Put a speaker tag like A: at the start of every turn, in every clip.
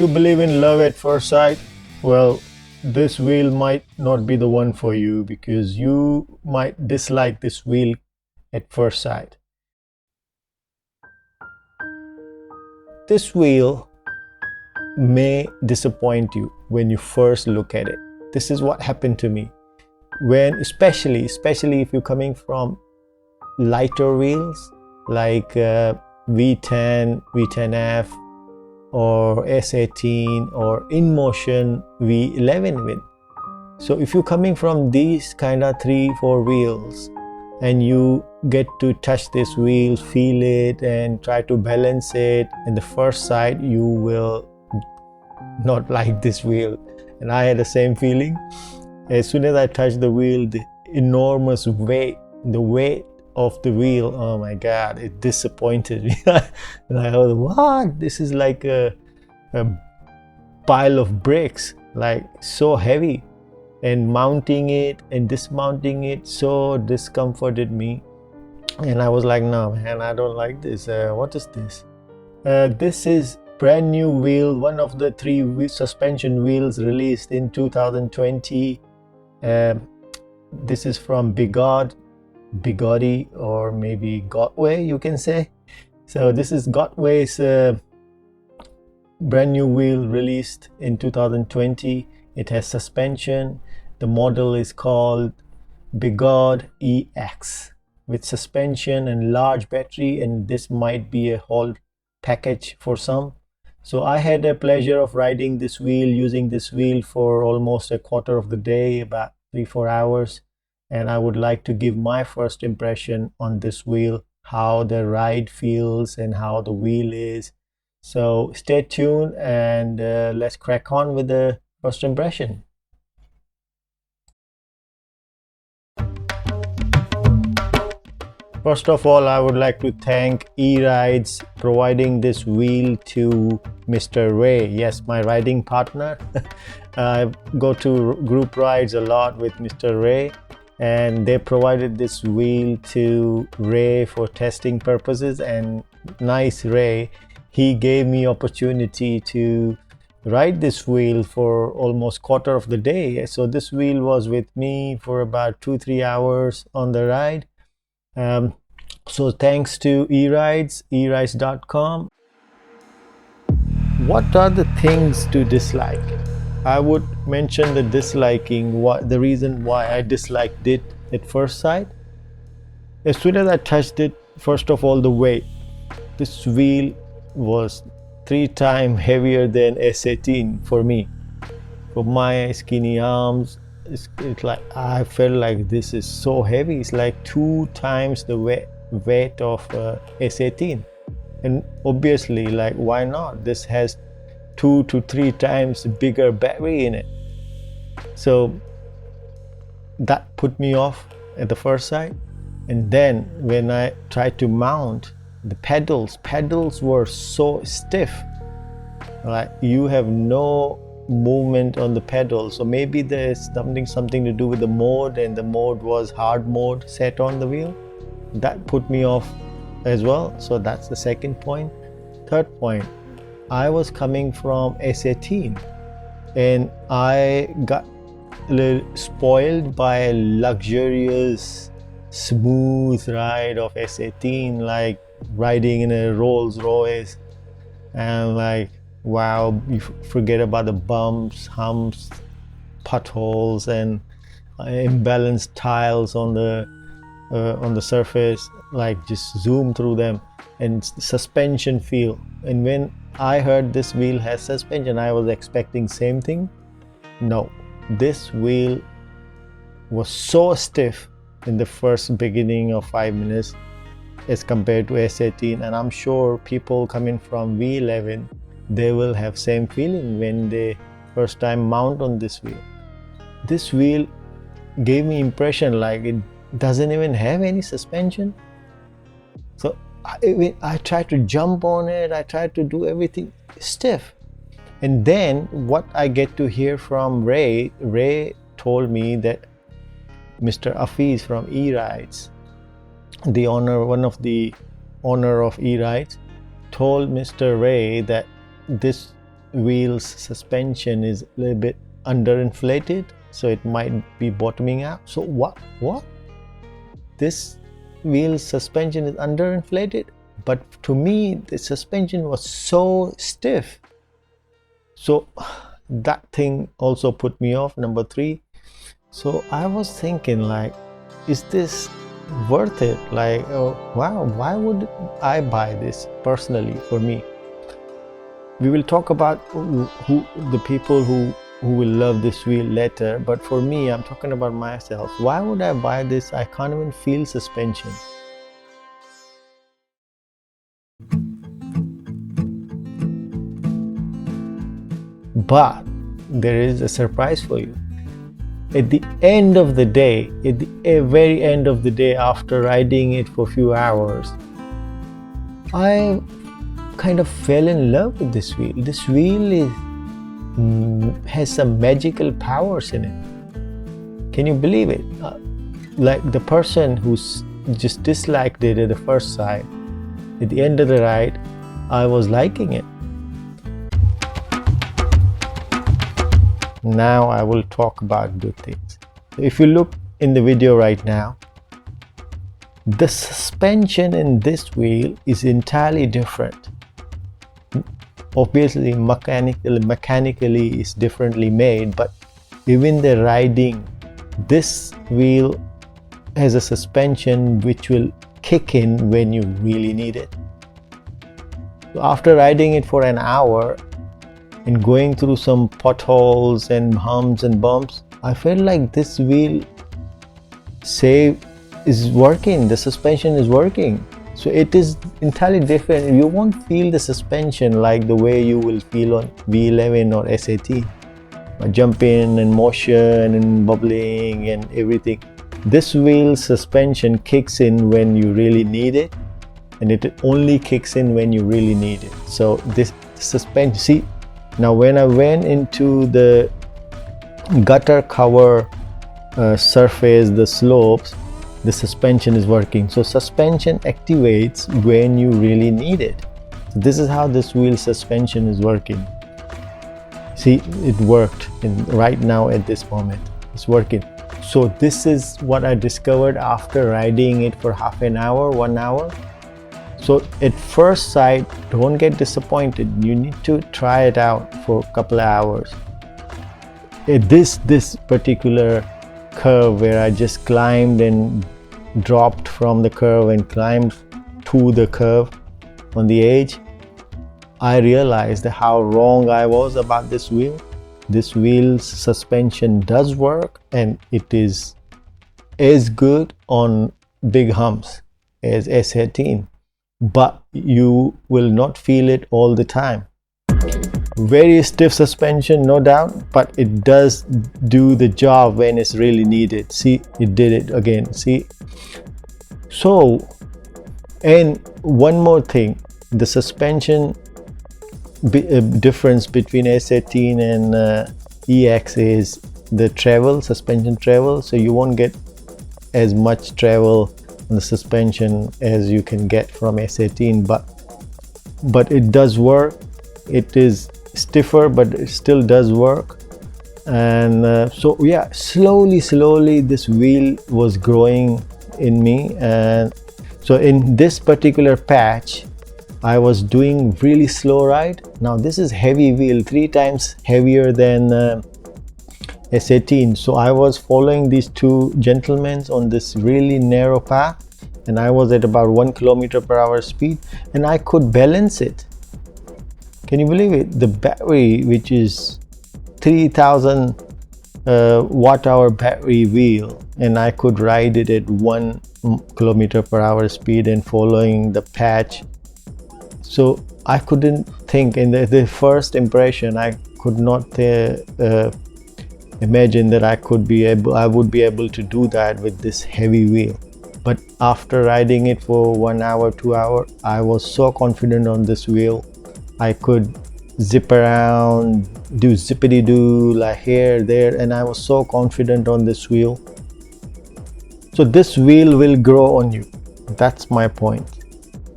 A: you believe in love at first sight, well, this wheel might not be the one for you because you might dislike this wheel at first sight. This wheel may disappoint you when you first look at it. This is what happened to me. When especially if you're coming from lighter wheels like V10, V10F or S18 or InMotion V11 with. So if you're coming from these kind of 3-4 wheels and you get to touch this wheel, feel it and try to balance it, in the first sight you will not like this wheel. And I had the same feeling. As soon as I touched the wheel, the enormous weight, the weight of the wheel, oh my god, it disappointed me. And I was, what? This is like a pile of bricks, like so heavy. And mounting it and dismounting it so discomforted me. And I was like, no man, I don't like this. What is this? This is brand new wheel, one of the 3 suspension wheels released in 2020. This is from Begode, or maybe Gotway, you can say. So this is Gotway's brand new wheel released in 2020. It has suspension. The model is called Begode EX with suspension and large battery, and this might be a whole package for some. So I had a pleasure of riding this wheel, using this wheel for almost a quarter of the day, about 3-4 hours. And I would like to give my first impression on this wheel, how the ride feels and how the wheel is. So stay tuned and let's crack on with the first impression. First of all, I would like to thank E-Rides providing this wheel to Mr. Ray. Yes, my riding partner. I go to group rides a lot with Mr. Ray, and they provided this wheel to Ray for testing purposes. And nice Ray, he gave me opportunity to ride this wheel for almost quarter of the day. So this wheel was with me for about 2-3 hours on the ride. So thanks to E-Rides, erides.com. What are the things to dislike? I would mention the disliking, the reason why I disliked it at first sight. As soon as I touched it, first of all, the weight. This wheel was 3 times heavier than S18 for me. For my skinny arms, it's like I felt like this is so heavy. It's like 2 times the weight of S18. And obviously, like, why not? This has 2 to 3 times bigger battery in it. So that put me off at the first sight. And then when I tried to mount the pedals were so stiff, like you have no movement on the pedal. So maybe there's something to do with the mode, and the mode was hard mode set on the wheel. That put me off as well. So that's the second point. Third point, I was coming from S18 and I got a little spoiled by a luxurious smooth ride of S18, like riding in a Rolls Royce, and like, wow, you forget about the bumps, humps, potholes and imbalanced tiles on the surface, like just zoom through them. And suspension feel, and when I heard this wheel has suspension, I was expecting same thing. No, this wheel was so stiff in the first beginning of 5 minutes as compared to S18, and I'm sure people coming from V11, they will have same feeling when they first time mount on this wheel. This wheel gave me impression like it doesn't even have any suspension. So I tried to jump on it, I tried to do everything stiff. And then what I get to hear from Ray told me that Mr. Afiz from E-Rides, one of the owner of E-Rides, told Mr. Ray that this wheel's suspension is a little bit underinflated, so it might be bottoming out. So what? This wheel's suspension is underinflated, but to me the suspension was so stiff. So that thing also put me off. Number 3. So I was thinking, like, is this worth it? Like, oh, wow, why would I buy this personally for me? We will talk about who the people who will love this wheel later, but for me, I'm talking about myself. Why would I buy this? I can't even feel suspension. But there is a surprise for you. At the end of the day, at the very end of the day, after riding it for a few hours, I kind of fell in love with this wheel. This wheel has some magical powers in it. Can you believe it? Like the person who's just disliked it at the first sight, at the end of the ride, I was liking it. Now I will talk about good things. If you look in the video right now, the suspension in this wheel is entirely different. Obviously mechanically is differently made, but even the riding, this wheel has a suspension which will kick in when you really need it. So after riding it for an hour and going through some potholes and humps and bumps, I felt like this wheel is working, the suspension is working. So it is entirely different. You won't feel the suspension like the way you will feel on V11 or S18. Jumping and motion and bubbling and everything. This wheel suspension kicks in when you really need it, and it only kicks in when you really need it. So this suspension, see, now when I went into the gutter cover surface, the slopes, the suspension is working. So suspension activates when you really need it. So this is how this wheel suspension is working. See, it worked right now at this moment. It's working. So this is what I discovered after riding it for half an hour, 1 hour. So at first sight, don't get disappointed. You need to try it out for a couple of hours. At this particular curve where I just climbed and dropped from the curve and climbed to the curve on the edge, I realized how wrong I was about this wheel. This wheel's suspension does work, and it is as good on big humps as S18, but you will not feel it all the time. Very stiff suspension, no doubt, but it does do the job when it's really needed. See, it did it again. See, so, and one more thing, the suspension difference between S18 and EX is the suspension travel. So you won't get as much travel on the suspension as you can get from S18, but it does work. It is stiffer, but it still does work. And so yeah, slowly this wheel was growing in me. And so in this particular patch, I was doing really slow ride. Now this is heavy wheel, 3 times heavier than S18. So I was following these two gentlemen on this really narrow path, and I was at about 1 km/h speed, and I could balance it. Can you believe it? The battery, which is 3000 watt-hour battery wheel, and I could ride it at 1 km/h speed and following the patch. So I couldn't think, in the first impression, I could not imagine that I would be able to do that with this heavy wheel. But after riding it for 1 hour, 2 hours, I was so confident on this wheel. I could zip around, do zippity-doo, like here, there, and I was so confident on this wheel. So this wheel will grow on you. That's my point.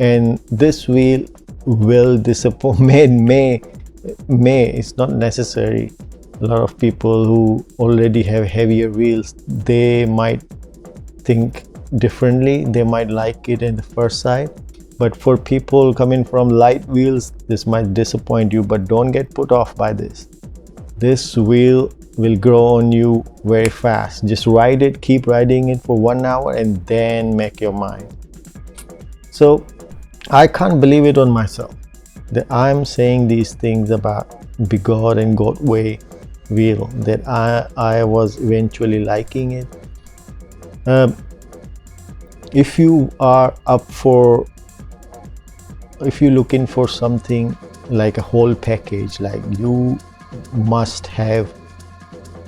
A: And this wheel will disappoint, may it's not necessary. A lot of people who already have heavier wheels, they might think differently. They might like it in the first side, but for people coming from light wheels, this might disappoint you. But don't get put off by this. This wheel will grow on you very fast. Just ride it, keep riding it for 1 hour, and then make your mind. So I can't believe it on myself that I'm saying these things about Begode and Gotway wheel, that I was eventually liking it. If you are up for, if you're looking for something like a whole package, like you must have,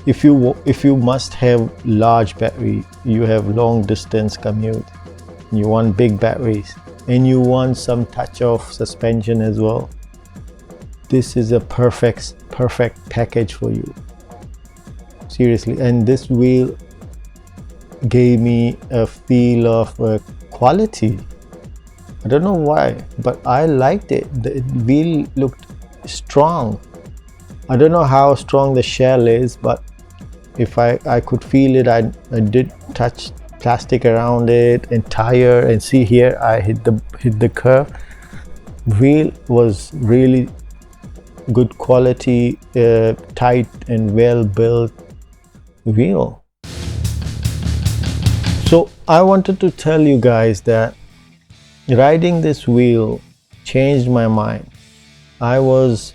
A: if you must have large battery, you have long distance commute, you want big batteries, and you want some touch of suspension as well, this is a perfect package for you, seriously. And this wheel gave me a feel of quality. I don't know why, but I liked it. The wheel looked strong. I don't know how strong the shell is, but if I could feel it. I did touch plastic around it and tire, and see here I hit the curve. Wheel was really good quality, tight and well built wheel. So I wanted to tell you guys that riding this wheel changed my mind. I was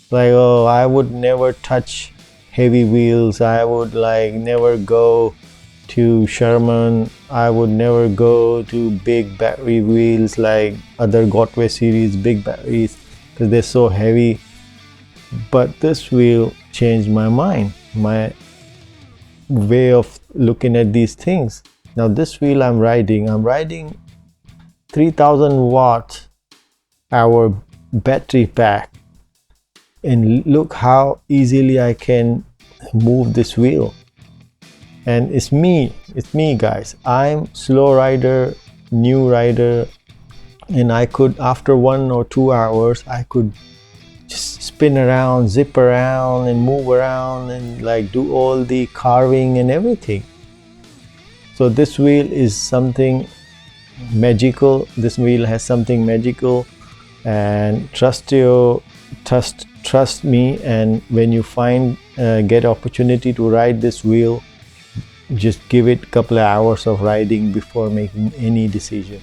A: like, oh, I would never touch heavy wheels. I would like never go to Sherman. I would never go to big battery wheels like other Gotway series big batteries, because they're so heavy. But this wheel changed my mind, my way of looking at these things. Now this wheel I'm riding 3000 watt hour battery pack, and look how easily I can move this wheel. And it's me guys. I'm slow rider, new rider, and I could, after 1 or 2 hours, I could just spin around, zip around and move around and like do all the carving and everything. So this wheel is something magical. This wheel has something magical, and trust me. And when you get opportunity to ride this wheel, just give it a couple of hours of riding before making any decision.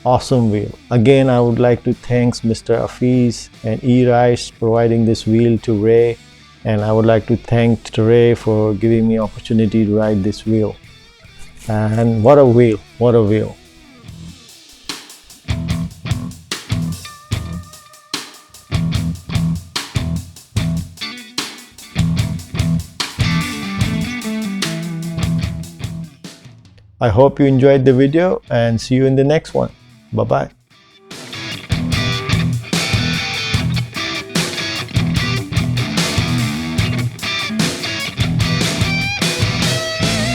A: Awesome wheel. Again, I would like to thank Mr. Afiz and E-Rice providing this wheel to Ray, and I would like to thank Ray for giving me opportunity to ride this wheel. And what a wheel, what a wheel. I hope you enjoyed the video, and see you in the next one. Bye bye.